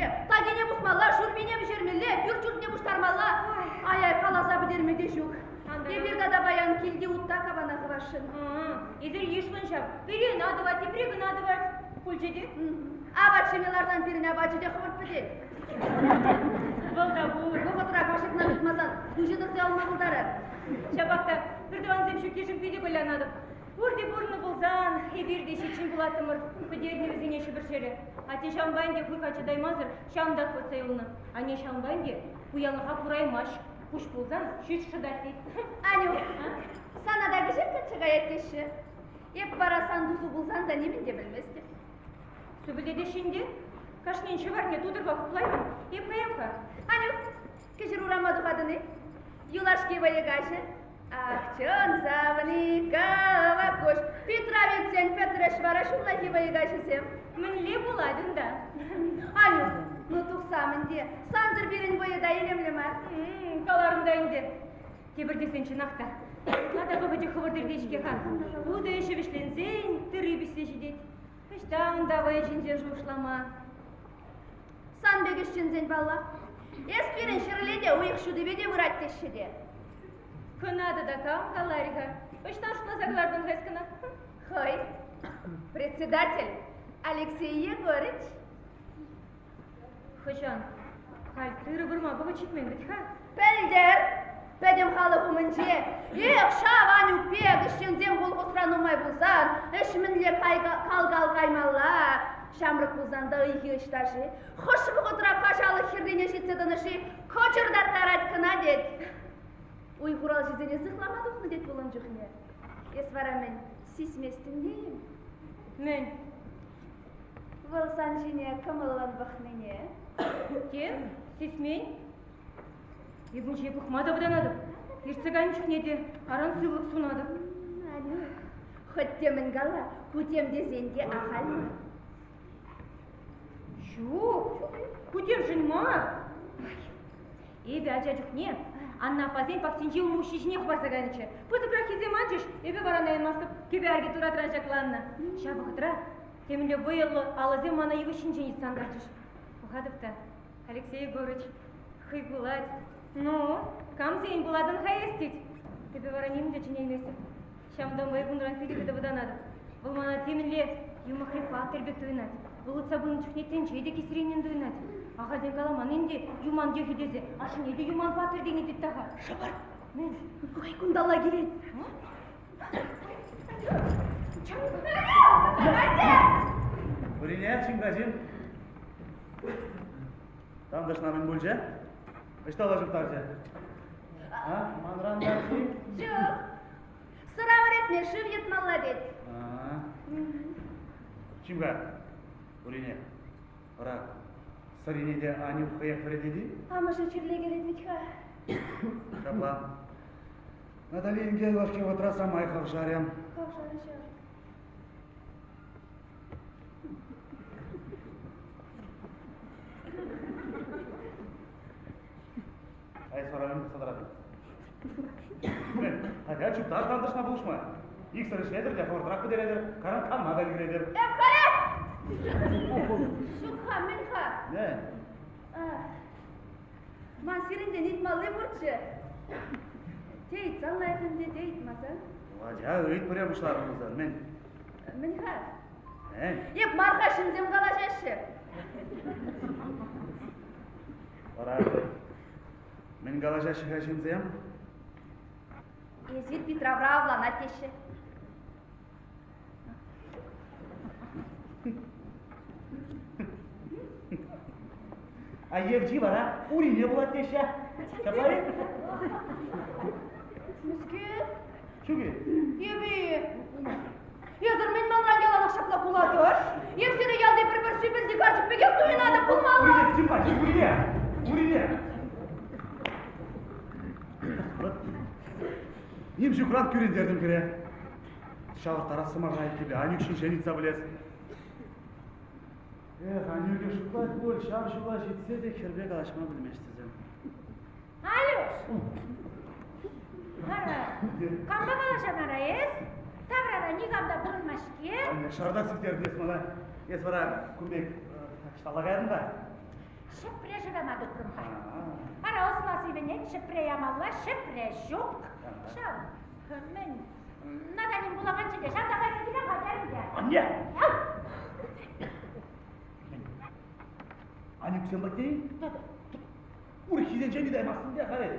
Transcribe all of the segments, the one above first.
жермеле, тагене бұсмалла, шурбене бішермеле, бүрчүртне бұштармалла. Ай-ай, қаласа бідермеде жүк. Ебірді да баян келде ұтта кабана қывашын. Едір ешміншап, бірі надыват, епрегі надыват. Пульчеде? Абачымелардан біріне абачыде қывырт бідет. Болда бұл. Бұқытыра қашықна бұтмасан, дүжедірсе алмағылдары. Шабақта, бірді ванзем шөкешім пейде көлянадып. Урди бурны болзан, ебірде шешін бұлатымыр, көдеріне өзіне шүбіршері. Ате шамбайынде құйқачы даймазыр, шамдақ көтсай ұлына. Ане шамбайынде ұялыға құраймаш, құш болзан, шеш шыдат дейді. Аню, сана да кішіп күтшіға еттеші. Еп барасан дұзу болзан да немен де білместі. Сөбіледе шенде, кашнен шыварне тудырға құплаймын, еп қаяққа. Аню, кешір ұрамаду қадыны, юлашке байығашы. Ақчын савыны кава көш, Петровицен Петреш вара шулаки байығашысем. Мінле боладың да. Аню, ну тұқсамын де, сандыр берін бойыда елемлі ма? Қаларымда енді. Тебірдесен шынақта. Ата көбіде қывырдыр дешке қан. Бұды үші бішленсен, түрі бісте жедет. Үштан давай жинжер жуышлама. Сан бегіш жинзен балла. Еспирін шырыледе, ұйық шудыбеде вырат тешшеде. Кынады да кам, Калариха. Үштан шуна заглардың ғайскына. Хой, председатель Алексей Егорыч. Хычан, қаль түрі бұрма бұғы читмен бітха? Пәлдер, пәдем халы ғымынже. Ех, шаван үппек, үшчензен бұл құсыран ұмай бұлзан, үшмінле қалғал қаймалла. Шамрық бұлзанда үйге үшташы. Құшы бұғытыра қашалы хирдене жетседінішы, көчірдаттар айткына дед. Ой, құрал жезене зықламадық мұ дед болын жүхне. Есвара мен сисместің дейім. Мен. Вылсан жіне кымылын бұқныне. Кем? Сисмен? Ебінші бұқмада бұданадым. Ерціган жүхнеде аран сылық сунады. Аны, құттемін ғала, күтем дезенде ақалма. Жоқ, күтем жын ма? Ебі ажа жүхне. Анна пазен пактинчи умушишне хварсаганче. Фотографии манчиш, ебе баранайын масып, кебе арги тура транжакланна. Шабы хытра, темле боялы алазе мана его шинчени сандартыш. Ухадыпта, Алексей Егорыч, хый булать. Ну, кам зейн буладын хайестить. Тебе бараним де чинеймесіп. Шамдан бай гундран пидекеді бұданады. Бұл мана темле юмахри фатырбек дуйнады. Бұл ұтсабының чүхнеттен жейді кесіренен дуйнады. Ағаден каламан енді юман дегедезе, ашын еді юман патыр деген деттаға. Шабар, мен қай күндала келеді. Урине, чингазин. Там дашнамен бөлже? Ыштала жыптарже? Манрандар ки? Жоқ, сыравыр етме, шыв етмалла дед. Чимга? Урине, ора. Саринеде Аню қаяқ біредеді? Амышы чирле келеді бітха. Шаплан. Наталин кел башке отырасам айқақ жарям. Қавшары жар. Ай, соралым қысыдырады. Хәдә чүптар тандышна бұлышма. Иксір ішнедір, дәфордырақ бідередір, қаран қанма бәлгіредір. Қare! Шукха, менха. Не? Ман сирінден итмалы бұртшы. Дейт, заллайқынде дейт, масан? Вадя, өйт бірем ұшларымыздан, мен. Менха. Мен? Еп, марқа шымзем қала жәші. Барады. Мен қалажа шыға жынзем? Езит Петровна атеші. А евджи бара, урине болады деші. Капары? Мүске? Шуге? Ебе. Езір мен манран яланақ шаплап бұладыр. Епсері ялды бір-бір сөйбілді қарчық бегек тойынады бұлмалы. Урине, симпатик, урине. Урине. Ем жүкрат көрендердім кіре. Шағыртара сымарға айттебе, анюкшын жениться білес. Анюге шықлай бол, шағышуға жетсе де кербек алашма білмештізім. Алюш! Қара, қамда қалашан арайыз? Таврана неғамда бұрылмашке? Шардақ сетер дес мана. Ес бара күмбек шталаға едім ба? Шепре живема до прымха. Ара осласы венет шепре ямалла, шепре жоқ. Шал, мен надалин булаған чеде, шантағай секілі қадерінде. Анне! Анне күсен баттейін? Ур хизен жеми даймасын де қарай.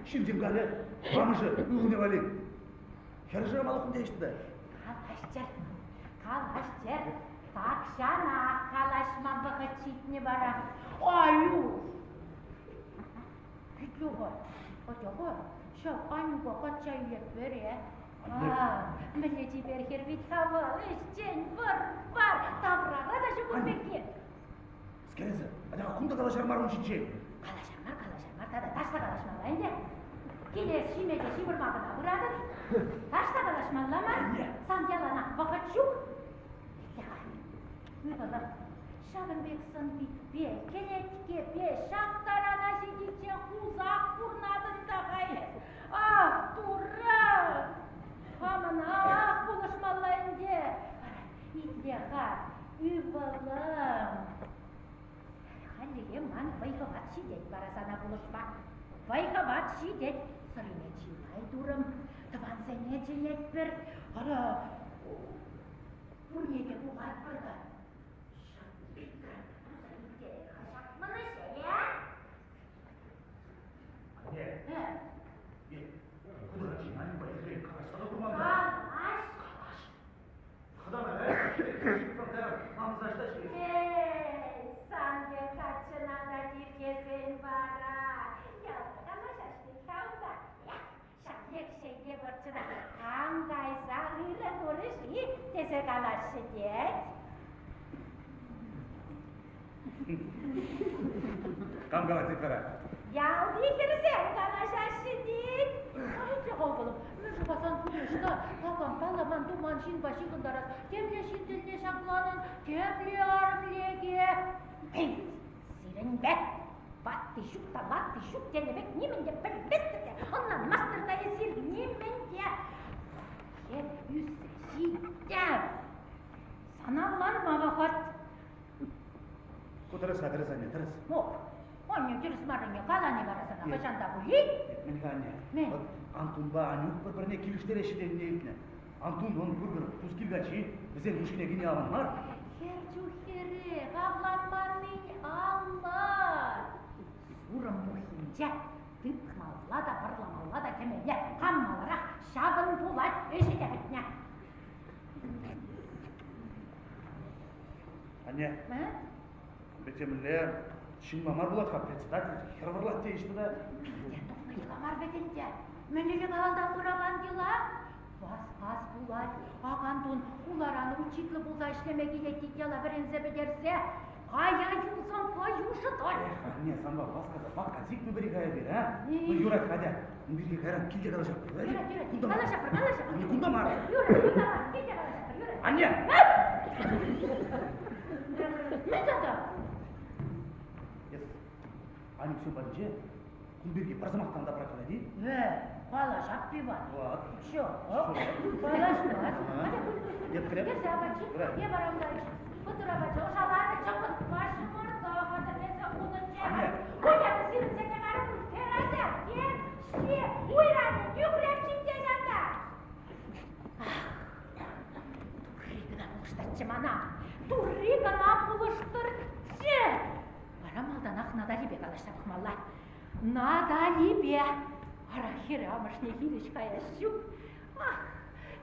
Шимден қары, бамыжы, ұғыне валин. Хәржі малықын дейшті да. Қалашчер, так шана қалашма бұғы читіне бара. Аю! Күтігі, отығы, шау анюға қатша үйлеп бере. Міне жібер хербет хавал, ішчен бар, табыраға да жүгір бекке. Скересі, адаға құмда қалашар марғын үшінші. Қалашар, тада ташта қалашмалайын де. Келес шимеде шибірмағына бұрадыр. Ташта қалашмалама, сандялана бұғы чук. Übala, şağın beksin bitbe, kenetke be, şahtara naşidice uzak burnadında gayet. Ah, durra! Hamın ah, buluşmalayın de. İdleğe, übalım. Halliye man baykavat şiddet bara sana buluşmak. Baykavat şiddet, sarıne çiğnay durum. Tavan sene cilet bir. Ara, buraya bu var burada. Kam kalası kara. Ya dikirsen kalaşaşı değil. Haydi oğlum, müjü basan kuruşta, babam parlaman duman şin başı kındaras, temle şiddetli şaklanın, temle armlege. Sirin be, batti şuk denemek nimende bilbestirde, ondan mastırda esir nimende. Hep yüzse şiddet. Sana ulanma vakat. Kutarız adres anne, tarız. Hop. Onun terus marahnya kalah nih barasana. Kaçan tak boleh? Men. Antun ba anyuk bir kilişler eşiden neyitne. Antun on burger tuz kilgaçı bize müşkine gini alan var. Hercuhere, kavlanmanın Allah. Urun muhince, tıkmalla da parlamalla da kemelle, kammalara şabın bulat eşide bitne. Anne. Betemler şimdi mamar bulat kap председатель херварлат дейшті да. Тоқмайды қамар бетінде. Менелік алда құраған дела. Бас бұлай, ағандun, улараны учитлы болса ішлемеге еттік дела бірінзе бедерсе, қая юлсан қаюшы той. Не, санба, басқаза, баққа зик мүбірі қая бер, а? Ну, Юрат, қада, мүбірге қайран, келде қала шапыр, Юрат, қала шапыр. Не, күнда мар? Юрат, келде қала шапыр, Юрат. Анне! Не дада? Анне все бәлже, күнберге бір замақтан да бұрақана дейін? Қала шаппи бар. Вот. Шо, қала шпат. Деп кірем? Ерсе абачы, е барамдайшы. Бұтыр абачы, ошалары чықпын. Башы мұрды, қатырмесі құлын жемін. Көйяты сирінсене қарып, перайда, ен, ше, уйраны, жүгіреп шимде жанда. Турригіна бұлыштатшы мана. Турригіна бұлыштырчы. Барамалдан ақ надалибе қалашта бұқмалла. Надалибе. Арахиры амышне хилишкая щук.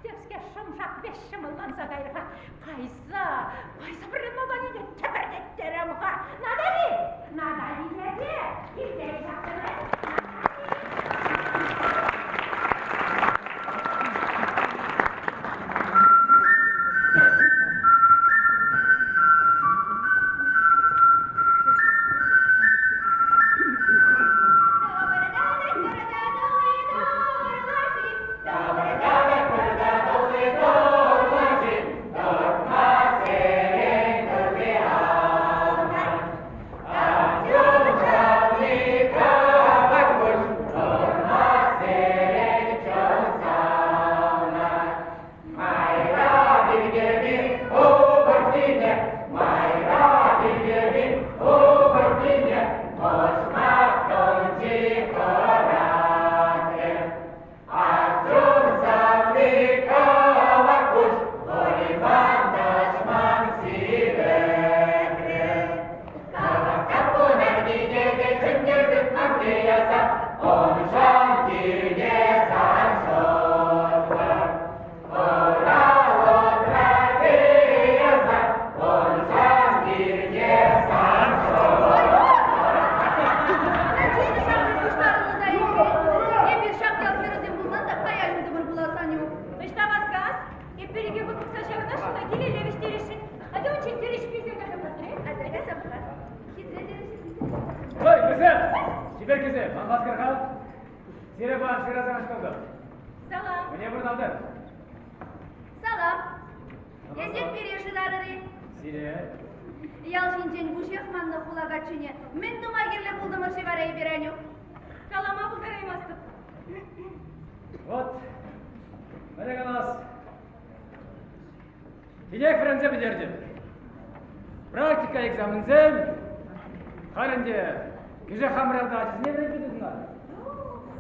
Девске шымшақ беш шымылданса қайырға. Қайса бір надалиде кебірдеттерімға. Надалиде де, келдері жақтыры. Yeah. Теперь кезе, маңғаз қырқал. Сире бұған шыразан ашқалды. Салам. Мне бұрдалды. Салам. Езет береші дарыры. Сире. Ялжинжен бушехманны құлағачыне. Мен нумагерле бұлдымы шеварай берәню. Салама бұлдараймастық. Вот. Міне қалас. Тинек френзе бідерді. Практика экзамензем. Қарынде. Кеже қамыралды ажыз не бірек бідізіңар?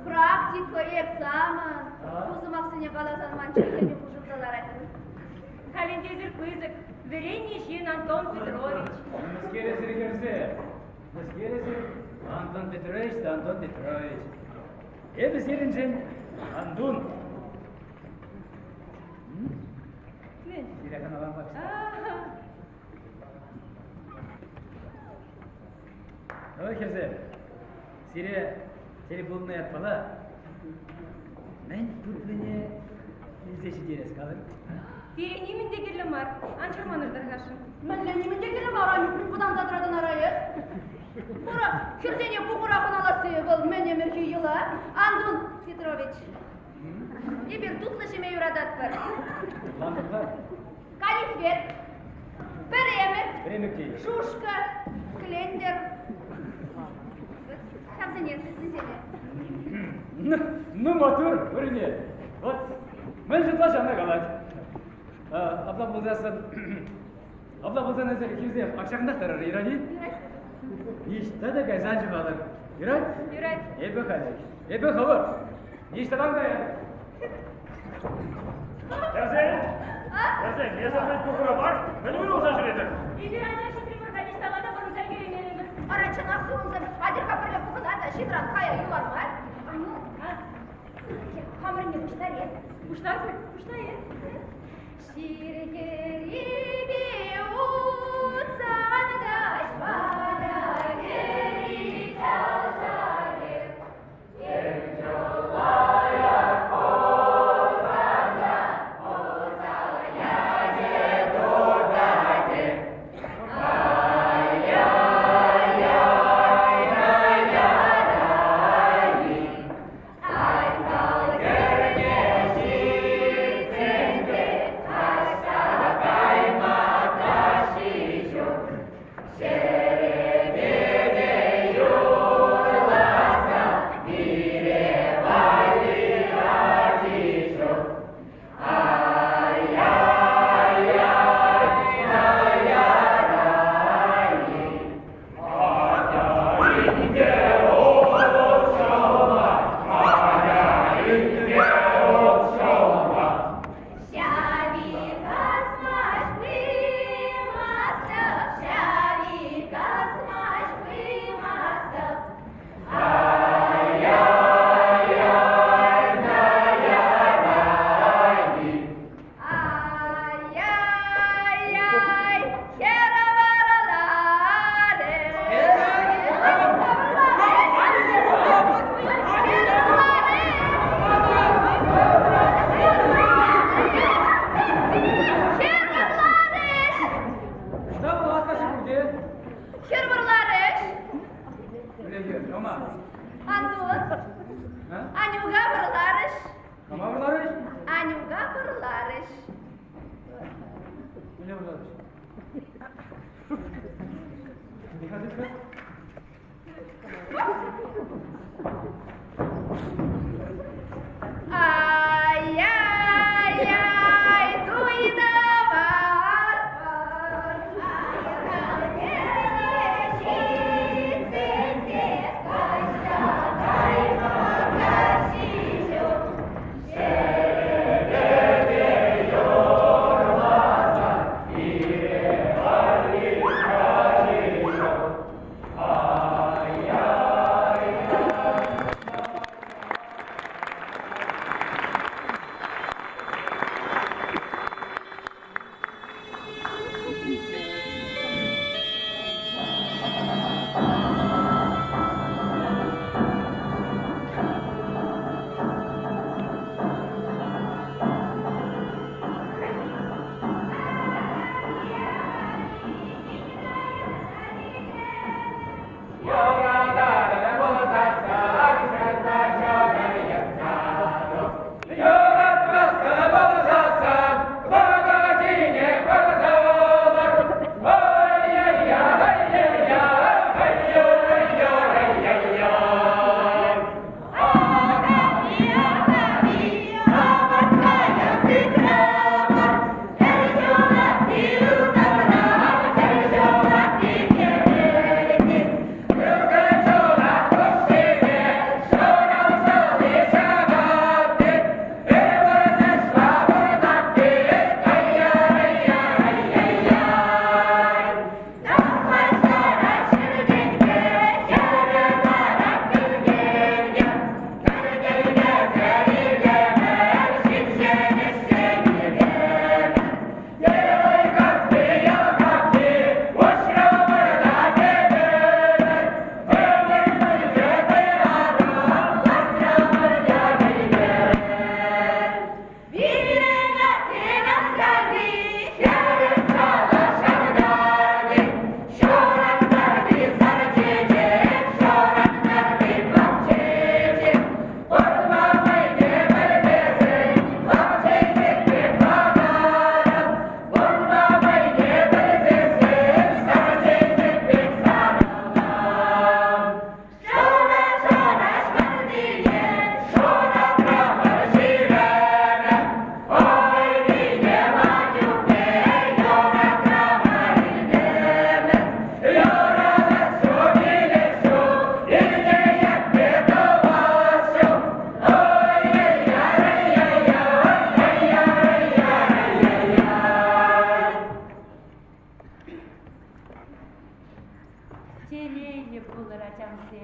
Практика, экзамен. Бұзым ақсыне қаласан манчекене бұжымзалар айтын. Календезір пызык. Веренишин Антон Петрович. Мескересір керсе. Мескересір Антон Петрович, Антон Петрович. Ебіз ерінжен Андун. Сирекан алам бақшта. Ой, керсе. Сире, сері бұлына ятпала. Мен түрпіне іздеші дерес қалыр. Веренемін дегерлі мар. Анчырманырдар қашын. Мәнленемін дегелі мара мүмкін бұдан задырадан арайы. Бұра, күрсене бұғырақын аласы бұл мен еміргі елі. Андун Петрович. Ебір тұтлышыме юрадат бар. Ландықлар. Калифбет, Беремек, Беремек дейді. Шушка, Клендер. Хамзанет, несене. Ну, матур, көріне. Вот, мен жұтла жана қалады. Абла бұлзасын әзір кезден ақшағындақтар ирани. Нешті да қайзан жұбалыр. Иран? Юрат. Ебі қайзан. Ебі қауыр. Нешті баңдайын. Yazayım, yazamın kokura var. Beni böyle olsa şirketim. Егер аняшы примерға нешталада бұрынса керемеліміз. Арачын ақсуымызды адыр қапырлы бұқыдан да шидран қая юар бар. Anu, қамырын не бұштар ед? Бұштар көл, бұштар е. Ширгериге ұтсан даш бара гери чалжаре.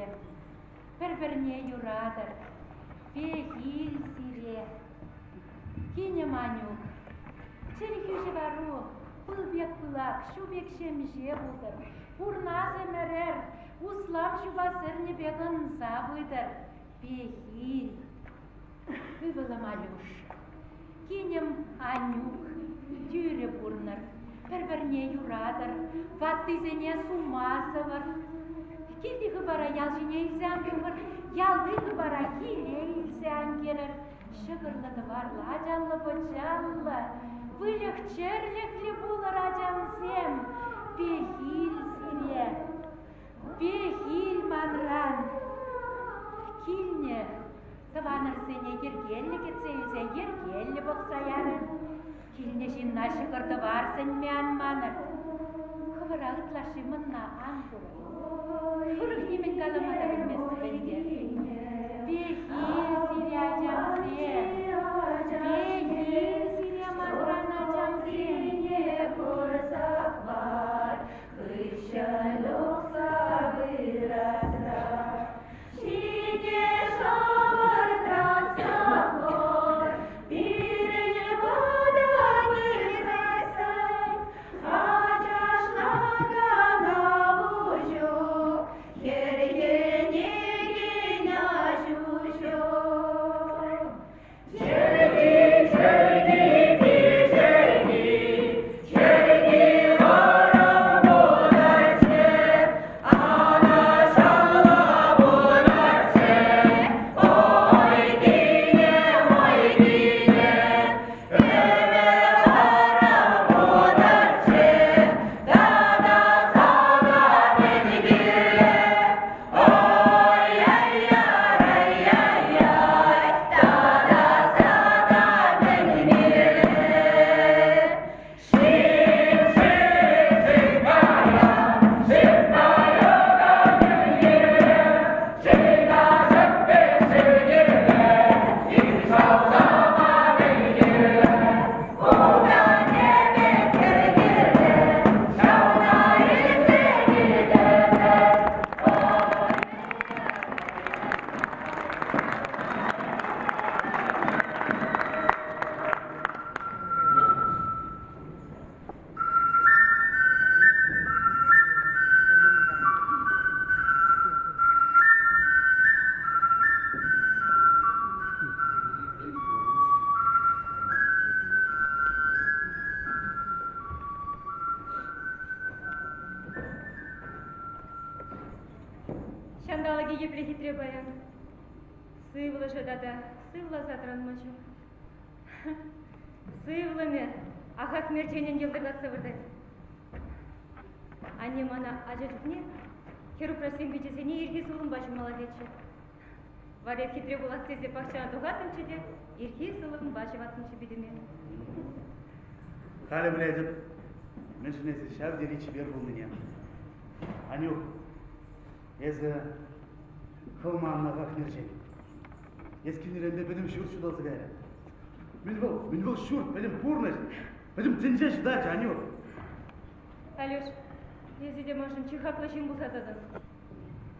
сире. Бір-біріне юрадыр. Бегил сире. Кине манюк. Черехюші бару. Бұл бек бұлақ, шу бек шемже бұлдыр. Бурназ емерер. Услам шубасыр не бегін забыдыр. Бегил. Вывела малюш. Кинем анюк. Тюре бурныр. Бір-біріне юрадыр. Ваттызене сумасывыр. Килдігі бара ялжыне илзән бұғыр. Ялдығы бара хиле илзән келір. Шығырлыды барла жанлы бұчаллы. Вылық черліклі бұлыр ажамсем. Бехил сире. Бехил манран. Килне. Тываныр сене ергелі кетсейлсен ергелі бұқса яры. Килне жинна шығырды барсын мән маныр. Кывыра ұтлашы мұнна ан бұры. Құрық немен қаламада білместі білге. Бехил сире ажамсем. Бехил сире манран ажамсем. Көрсақ бар, күшін ұқса бұйрасыра. Шине шабырдан сақор, біріне бұдан езайсай. Ажашлаған абужу, ергене геня жужу. Шандалаги епле хитре баян. Сывлы жадада, сывла затранмачу. Сывлыме, ахак мерченен елдыргатса вырдать. Ане мана ажажукне, херу просим бичесене ирхи сылым башу молодече. Варя хитре була стезе пахчана тугатымчеде, ирхи сылым башу ватымче бидеме. Халі біледіп, мен жынесі шав деречі бер бұл мене. Анюк, езі қылманына қақ мерчен. Ескінерінде білім шүр шудалсы бәрі. Мен бұл шүр, білім пурныш, білім тінже шыдачы, Анюк. Алеш, езіде машын чихаклышын бұлсатадын.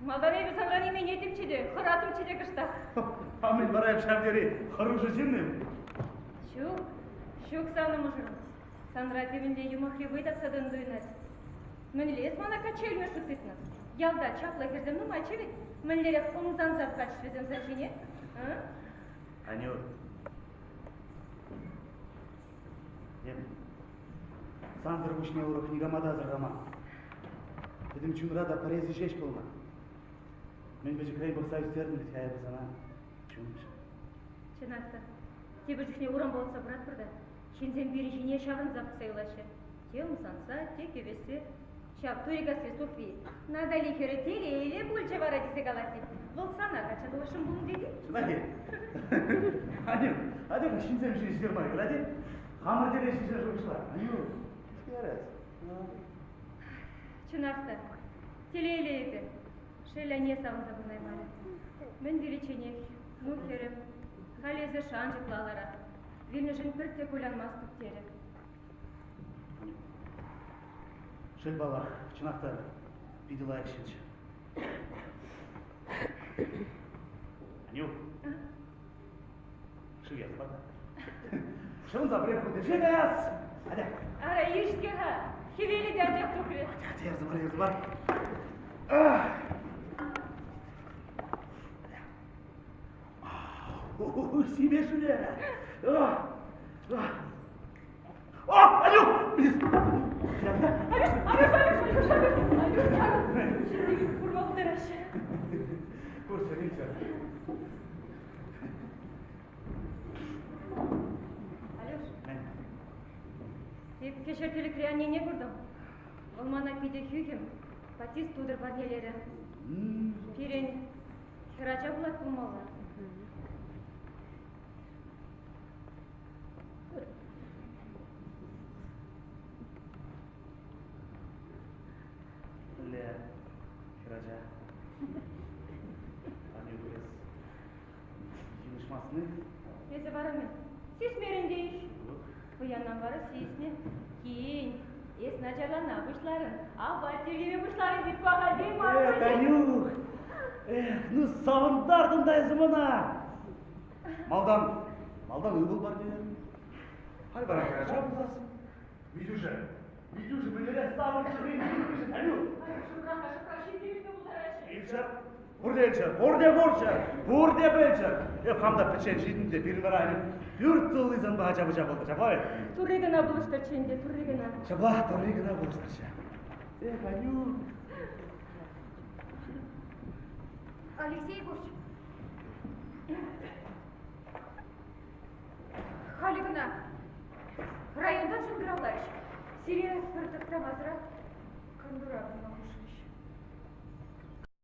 Малдан ебі санран емен етімчеде, қыратымчеде кышта. Амин барайып шав дері, қырышы жемнем. Шук сауны мұжырым. Санра темінде юмахри выдапсадын дуйнат. Мінілес мана качелме шутытны. Ялда чапла херземну мачевит. Мінлерек омзан зап качшвезен зачине. Анюр. Сандыр бушне урок нигамада зыргама. Dedim çunrada parezi jeş bulma. Men beci kayı baksa isterdim biz kayı basana. Çunmuş. Çınakta. Тебе жүхне урам болса брат бірді. Шензен бері жине шағын запы сайлашы. Те ұмсанса, те кевесі. Шап, туригасы Софи. Надали хері теле еле бөлче бара десе қалады. Бұл сана қачады ұшын бұлын деді. Шынаке. Адем, шензен жине ждермай, граде? Хамыр теле жине жойшылар. Анюр, скерес. Чынақта. Теле еле еді. Шеля не сауын забынай мары. Мен величенек, ну керем. Халезе шанжыклалара. Вильнежин піртте көланмастық тері. Шел бала, чынақта биділайық шенші. шунда бір ekude жеңес. Hadi. Ара ешке ха. Хевели де ажақ көкірі. Hadi ерзі бар. Себе шуле. Алюк! Kursa geçer. Алёш, тек кешертелік реанне не көрдім? Ол мана пиде хүйгім, батист тудыр барнелері. Пирен, херача бұлат бұлмалы. Ле, херача. Yılışmasını. Neyse барамын. Сес мерендейш. Бұяннан бары сесіне. Кейін, ес начарлана бұшларын. Абай тегеме бұшларын деп баға дейм армайды. Танюх! Ну савындардың да ezimına. Малдан ıybıl var diyor. Hadi bana heraca bulasın. Видюша, böyle savun çıkayım. Tanюх! İlçer. Burada belçer. Kamda peçen şidinde bir var aynı. Yurt tılıysan baha çabı oldu. Çabay. Турригана бұлыштар ченде, турригана. Çabah torrigana buluşturacağım. Tanюх. Алексей Егорович. Халигана, райондан шындыравлайш. Сирия пыртықта мазыра, кандыра.